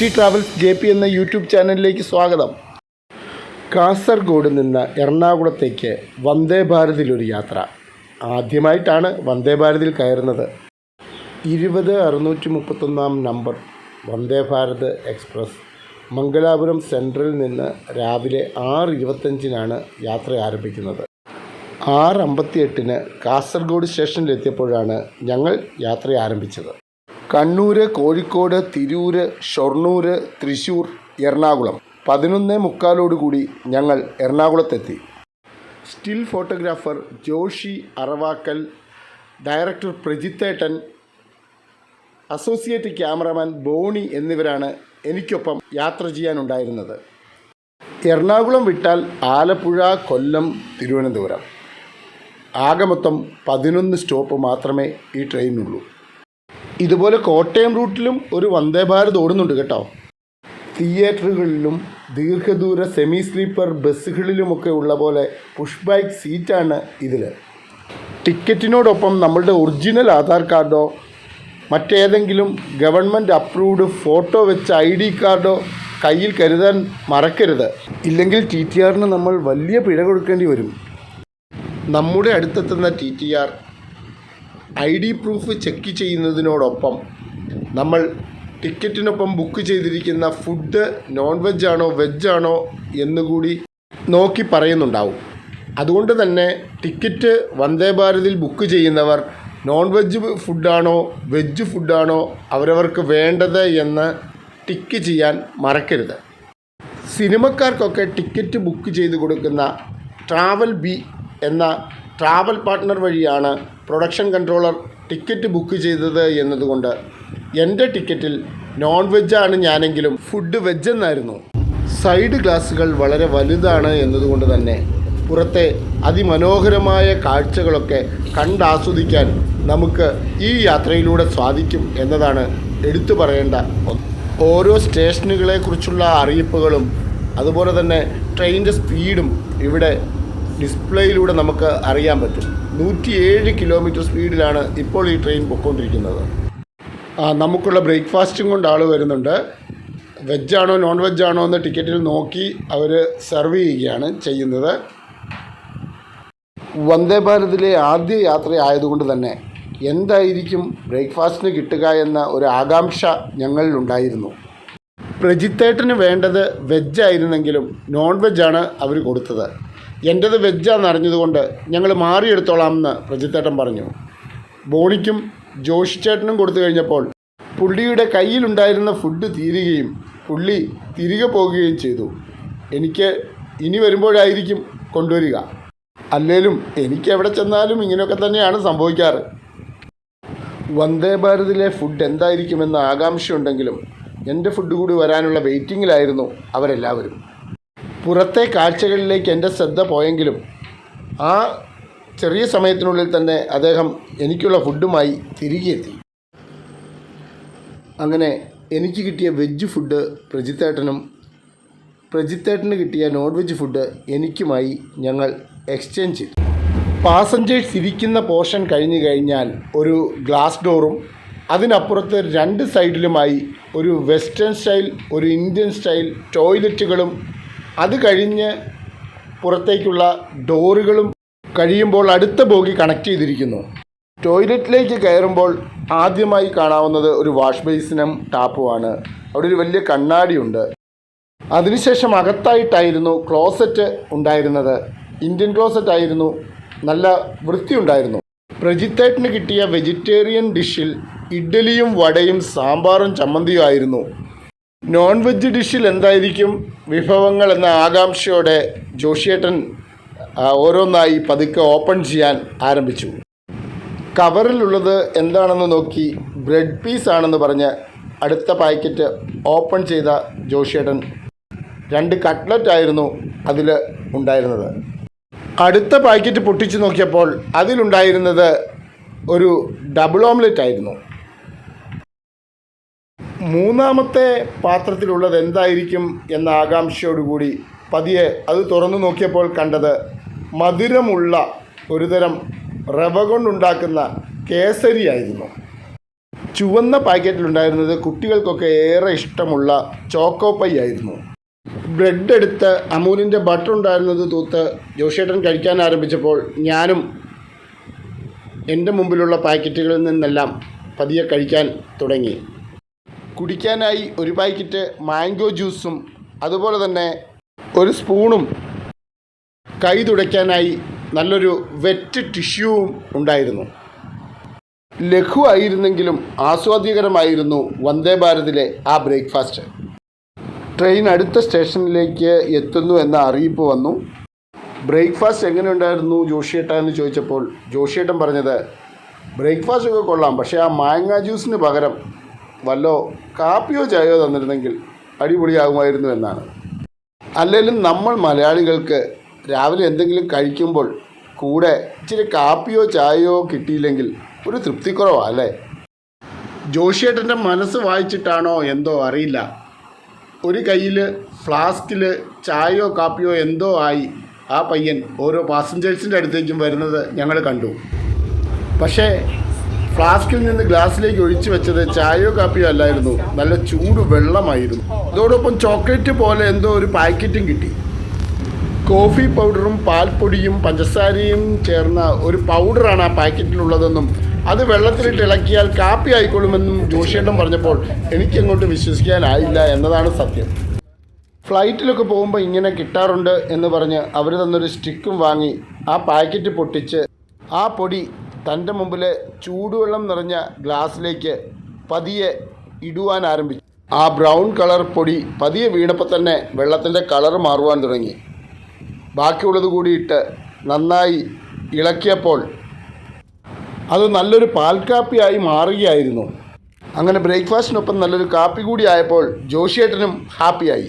T travels JP എന്ന YouTube ചാനലിലേക്ക് സ്വാഗതം. കാസർഗോഡ് നിന്ന് എറണാകുളത്തേക്ക് വന്ദേ ഭാരതിലൊരു യാത്ര. ആദ്യമായിട്ടാണ് വന്ദേ ഭാരതിൽ കയറുന്നത്. 20631 നമ്പർ വന്ദേ ഭാരത് എക്സ്പ്രസ് മംഗലാപുരം സെൻട്രലിൽ നിന്ന് രാവിലെ 6:25 യാത്ര ആരംഭിക്കുന്നത്. 6:58 കാസർഗോഡ് സ്റ്റേഷനിലെത്തിയപ്പോഴാണ് ഞങ്ങൾ യാത്ര ആരംഭിച്ചത്. കണ്ണൂർ, കോഴിക്കോട്, തിരൂർ, ഷൊർണൂർ, തൃശ്ശൂർ, എറണാകുളം 11:45 ഞങ്ങൾ എറണാകുളത്തെത്തി. Still photographer Joshi Aravakkal, director പ്രജിത്തേട്ടൻ, അസോസിയേറ്റ് ക്യാമറാമാൻ ബോണി എന്നിവരാണ് എനിക്കൊപ്പം യാത്ര ചെയ്യാനുണ്ടായിരുന്നത്. എറണാകുളം വിട്ടാൽ ആലപ്പുഴ, കൊല്ലം, തിരുവനന്തപുരം ആകെ മൊത്തം 11 സ്റ്റോപ്പ് മാത്രമേ ഈ ട്രെയിനുള്ളൂ. ഇതുപോലെ കോട്ടയം റൂട്ടിലും ഒരു വന്ദേ ഭാരത് ഓടുന്നുണ്ട് കേട്ടോ. തിയേറ്ററുകളിലും ദീർഘദൂര സെമി സ്ലീപ്പർ ബസ്സുകളിലുമൊക്കെ ഉള്ള പോലെ പുഷ് ബാക്ക് സീറ്റാണ് ഇതിൽ. ടിക്കറ്റിനോടൊപ്പം നമ്മളുടെ ഒറിജിനൽ ആധാർ കാർഡോ മറ്റേതെങ്കിലും ഗവൺമെൻറ് അപ്രൂവ്ഡ് ഫോട്ടോ വെച്ച ID കാർഡോ കയ്യിൽ കരുതാൻ മറക്കരുത്. ഇല്ലെങ്കിൽ TTRന് നമ്മൾ വലിയ പിഴ കൊടുക്കേണ്ടി വരും. നമ്മുടെ അടുത്തെത്തുന്ന TTR ID പ്രൂഫ് ചെക്ക് ചെയ്യുന്നതിനോടൊപ്പം നമ്മൾ ടിക്കറ്റിനൊപ്പം ബുക്ക് ചെയ്തിരിക്കുന്ന ഫുഡ് നോൺ വെജ് ആണോ വെജ് ആണോ എന്നുകൂടി നോക്കി പറയുന്നുണ്ടാവും. അതുകൊണ്ട് തന്നെ ടിക്കറ്റ് വന്ദേ ഭാരതിൽ ബുക്ക് ചെയ്യുന്നവർ നോൺ വെജ് ഫുഡാണോ വെജ് ഫുഡാണോ അവരവർക്ക് വേണ്ടത് എന്ന് ടിക്ക് ചെയ്യാൻ മറക്കരുത്. സിനിമക്കാർക്കൊക്കെ ടിക്കറ്റ് ബുക്ക് ചെയ്ത് കൊടുക്കുന്ന ട്രാവൽ ബി എന്ന ട്രാവൽ പാർട്ട്ണർ വഴിയാണ് പ്രൊഡക്ഷൻ കൺട്രോളർ ടിക്കറ്റ് ബുക്ക് ചെയ്തത് എന്നതുകൊണ്ട് എൻ്റെ ടിക്കറ്റിൽ നോൺ വെജാണ് ഞാനെങ്കിലും ഫുഡ് വെജ് എന്നായിരുന്നു. സൈഡ് ഗ്ലാസുകൾ വളരെ വലുതാണ് എന്നതുകൊണ്ട് തന്നെ പുറത്തെ അതിമനോഹരമായ കാഴ്ചകളൊക്കെ കണ്ടാസ്വദിക്കാൻ നമുക്ക് ഈ യാത്രയിലൂടെ സാധിക്കും എന്നതാണ് എടുത്തു പറയേണ്ട ഒന്ന്. ഓരോ സ്റ്റേഷനുകളെക്കുറിച്ചുള്ള അറിയിപ്പുകളും അതുപോലെ തന്നെ ട്രെയിനിൻ്റെ സ്പീഡും ഇവിടെ ഡിസ്പ്ലേയിലൂടെ നമുക്ക് അറിയാൻ പറ്റും. 107 കിലോമീറ്റർ സ്പീഡിലാണ് ഇപ്പോൾ ഈ ട്രെയിൻ പൊയ്ക്കൊണ്ടിരിക്കുന്നത്. നമുക്കുള്ള ബ്രേക്ക്ഫാസ്റ്റും കൊണ്ട് ആൾ വരുന്നുണ്ട്. വെജാണോ നോൺ വെജാണോ എന്ന് ടിക്കറ്റിൽ നോക്കി അവർ സെർവ് ചെയ്യുകയാണ് ചെയ്യുന്നത്. വന്ദേ ഭാരതിലെ ആദ്യ യാത്ര ആയതുകൊണ്ട് തന്നെ എന്തായിരിക്കും ബ്രേക്ക്ഫാസ്റ്റിന് കിട്ടുക എന്ന ഒരു ആകാംക്ഷ ഞങ്ങളിലുണ്ടായിരുന്നു. പ്രജിത്തേട്ടന് വേണ്ടത് വെജായിരുന്നെങ്കിലും നോൺ വെജാണ് അവർ കൊടുത്തത്. എൻ്റേത് വെജാന്ന് അറിഞ്ഞതുകൊണ്ട് ഞങ്ങൾ മാറിയെടുത്തോളാമെന്ന് പ്രജിത്തേട്ടൻ പറഞ്ഞു. ബോണിക്കും ജോഷി ചേട്ടനും കൊടുത്തു കഴിഞ്ഞപ്പോൾ പുള്ളിയുടെ കയ്യിലുണ്ടായിരുന്ന ഫുഡ് തീരുകയും പുള്ളി തിരികെ പോകുകയും ചെയ്തു. എനിക്ക് ഇനി വരുമ്പോഴായിരിക്കും കൊണ്ടുവരിക. അല്ലേലും എനിക്ക് എവിടെ ചെന്നാലും ഇങ്ങനെയൊക്കെ തന്നെയാണ് സംഭവിക്കാറ്. വന്ദേ ഭാരതിലെ ഫുഡ് എന്തായിരിക്കുമെന്ന് ആകാംക്ഷയുണ്ടെങ്കിലും എൻ്റെ ഫുഡ് കൂടി വരാനുള്ള വെയിറ്റിങ്ങിലായിരുന്നു അവരെല്ലാവരും. പുറത്തെ കാഴ്ചകളിലേക്ക് എൻ്റെ ശ്രദ്ധ പോയെങ്കിലും ആ ചെറിയ സമയത്തിനുള്ളിൽ തന്നെ അദ്ദേഹം എനിക്കുള്ള ഫുഡുമായി തിരികെ എത്തി. അങ്ങനെ എനിക്ക് കിട്ടിയ വെജ് ഫുഡ് പ്രജിത്തേട്ടനും പ്രജിത്തേട്ടന് കിട്ടിയ നോൺ വെജ് ഫുഡ് എനിക്കുമായി ഞങ്ങൾ എക്സ്ചേഞ്ച് ചെയ്തു. പാസഞ്ചേഴ്സ് ഇരിക്കുന്ന പോർഷൻ കഴിഞ്ഞു കഴിഞ്ഞാൽ ഒരു ഗ്ലാസ് ഡോറും അതിനപ്പുറത്ത് 2 സൈഡിലുമായി ഒരു വെസ്റ്റേൺ സ്റ്റൈൽ ഒരു ഇന്ത്യൻ സ്റ്റൈൽ ടോയ്ലറ്റുകളും അത് കഴിഞ്ഞ് പുറത്തേക്കുള്ള ഡോറുകളും കഴിയുമ്പോൾ അടുത്ത ബോഗി കണക്ട് ചെയ്തിരിക്കുന്നു. ടോയ്ലറ്റിലേക്ക് കയറുമ്പോൾ ആദ്യമായി കാണാവുന്നത് ഒരു വാഷ് ബേസിനും ടാപ്പുമാണ്. അവിടെ ഒരു വലിയ കണ്ണാടിയുണ്ട്. അതിനുശേഷം അകത്തായിട്ടായിരുന്നു ക്ലോസറ്റ് ഉണ്ടായിരുന്നത്. ഇന്ത്യൻ ക്ലോസറ്റ് ആയിരുന്നു. നല്ല വൃത്തിയുണ്ടായിരുന്നു. പ്രജിത്തേട്ടന് കിട്ടിയ വെജിറ്റേറിയൻ ഡിഷിൽ ഇഡ്ഡലിയും വടയും സാമ്പാറും ചമ്മന്തിയും ആയിരുന്നു. നോൺ വെജ് ഡിഷിൽ എന്തായിരിക്കും വിഭവങ്ങൾ എന്ന ആകാംക്ഷയോടെ ജോഷിയേട്ടൻ ഓരോന്നായി പതുക്കെ ഓപ്പൺ ചെയ്യാൻ ആരംഭിച്ചു. കവറിലുള്ളത് എന്താണെന്ന് നോക്കി ബ്രെഡ് പീസ് ആണെന്ന് പറഞ്ഞ് അടുത്ത പാക്കറ്റ് ഓപ്പൺ ചെയ്ത ജോഷിയേട്ടൻ 2 കട്ട്ലറ്റ് ആയിരുന്നു അതിൽ ഉണ്ടായിരുന്നത്. അടുത്ത പാക്കറ്റ് പൊട്ടിച്ച് നോക്കിയപ്പോൾ അതിലുണ്ടായിരുന്നത് ഒരു ഡബിൾ ഓംലെറ്റ് ആയിരുന്നു. മൂന്നാമത്തെ പാത്രത്തിലുള്ളത് എന്തായിരിക്കും എന്ന ആകാംക്ഷയോടുകൂടി പതിയെ അത് തുറന്നു നോക്കിയപ്പോൾ കണ്ടത് മധുരമുള്ള ഒരുതരം റവ കൊണ്ടുണ്ടാക്കുന്ന കേസരി ആയിരുന്നു. ചുവന്ന പാക്കറ്റിലുണ്ടായിരുന്നത് കുട്ടികൾക്കൊക്കെ ഏറെ ഇഷ്ടമുള്ള ചോക്കോ പൈ ആയിരുന്നു. ബ്രെഡ് എടുത്ത് അമൂലിൻ്റെ ബട്ടർ ഉണ്ടായിരുന്നത് തൂത്ത് ജോഷേട്ടൻ കഴിക്കാൻ ആരംഭിച്ചപ്പോൾ ഞാനും എൻ്റെ മുമ്പിലുള്ള പാക്കറ്റുകളിൽ നിന്നെല്ലാം പതിയെ കഴിക്കാൻ തുടങ്ങി. കുടിക്കാനായി ഒരു പാക്കറ്റ് മാംഗോ ജ്യൂസും അതുപോലെ തന്നെ ഒരു സ്പൂണും കൈ തുടയ്ക്കാനായി നല്ലൊരു വെറ്റ് ടിഷ്യൂവും ഉണ്ടായിരുന്നു. ലഘുവായിരുന്നെങ്കിലും ആസ്വാദ്യകരമായിരുന്നു വന്ദേ ഭാരതിലെ ആ ബ്രേക്ക്ഫാസ്റ്റ്. ട്രെയിൻ അടുത്ത സ്റ്റേഷനിലേക്ക് എത്തുന്നു എന്ന അറിയിപ്പ് വന്നു. ബ്രേക്ക്ഫാസ്റ്റ് എങ്ങനെ ഉണ്ടായിരുന്നു ജോഷിയേട്ട എന്ന് ചോദിച്ചപ്പോൾ ജോഷിയേട്ടൻ പറഞ്ഞത് ബ്രേക്ക്ഫാസ്റ്റ് ഒക്കെ കൊള്ളാം, പക്ഷേ ആ മാങ്ങ ജ്യൂസിന് പകരം വല്ലോ കാപ്പിയോ ചായയോ തന്നിരുന്നെങ്കിൽ അടിപൊളിയാകുമായിരുന്നു എന്നാണ്. അല്ലെങ്കിലും നമ്മൾ മലയാളികൾക്ക് രാവിലെ എന്തെങ്കിലും കഴിക്കുമ്പോൾ കൂടെ ഇച്ചിരി കാപ്പിയോ ചായയോ കിട്ടിയില്ലെങ്കിൽ ഒരു തൃപ്തിക്കുറവാണ് അല്ലേ? ജോഷിയേട്ടൻ്റെ മനസ്സ് വായിച്ചിട്ടാണോ എന്തോ അറിയില്ല, ഒരു കയ്യിൽ ഫ്ലാസ്കിൽ ചായയോ കാപ്പിയോ എന്തോ ആയി ആ പയ്യൻ ഓരോ പാസഞ്ചേഴ്സിൻ്റെ അടുത്തേക്കും വരുന്നത് ഞങ്ങൾ കണ്ടു. പക്ഷേ ഫ്ലാസ്കിൽ നിന്ന് ഗ്ലാസ്സിലേക്ക് ഒഴിച്ചു വെച്ചത് ചായയോ കാപ്പിയോ അല്ലായിരുന്നു, നല്ല ചൂട് വെള്ളമായിരുന്നു. അതോടൊപ്പം ചോക്ലേറ്റ് പോലെ എന്തോ ഒരു പാക്കറ്റും കിട്ടി. കോഫി പൗഡറും പാൽപ്പൊടിയും പഞ്ചസാരയും ചേർന്ന ഒരു പൗഡറാണ് ആ പാക്കറ്റിലുള്ളതെന്നും അത് വെള്ളത്തിലിട്ട് ഇളക്കിയാൽ കാപ്പി ആയിക്കൊള്ളുമെന്നും ജോഷിയേട്ടൻ പറഞ്ഞപ്പോൾ എനിക്കങ്ങോട്ട് വിശ്വസിക്കാനായില്ല എന്നതാണ് സത്യം. ഫ്ലൈറ്റിലൊക്കെ പോകുമ്പോൾ ഇങ്ങനെ കിട്ടാറുണ്ട് എന്ന് പറഞ്ഞ് അവർ തന്നൊരു സ്റ്റിക്കും വാങ്ങി ആ പാക്കറ്റ് പൊട്ടിച്ച് ആ പൊടി തൻ്റെ മുമ്പിലെ ചൂടുവെള്ളം നിറഞ്ഞ ഗ്ലാസ്സിലേക്ക് പതിയെ ഇടുവാൻ ആരംഭിച്ചു. ആ ബ്രൗൺ കളർ പൊടി പതിയെ വീണപ്പോൾ തന്നെ വെള്ളത്തിൻ്റെ കളർ മാറുവാൻ തുടങ്ങി. ബാക്കിയുള്ളത് കൂടി ഇട്ട് നന്നായി ഇളക്കിയപ്പോൾ അത് നല്ലൊരു പാൽക്കാപ്പിയായി മാറുകയായിരുന്നു. അങ്ങനെ ബ്രേക്ക്ഫാസ്റ്റിനൊപ്പം നല്ലൊരു കാപ്പി കൂടി ആയപ്പോൾ ജോഷിയേട്ടനും ഹാപ്പിയായി.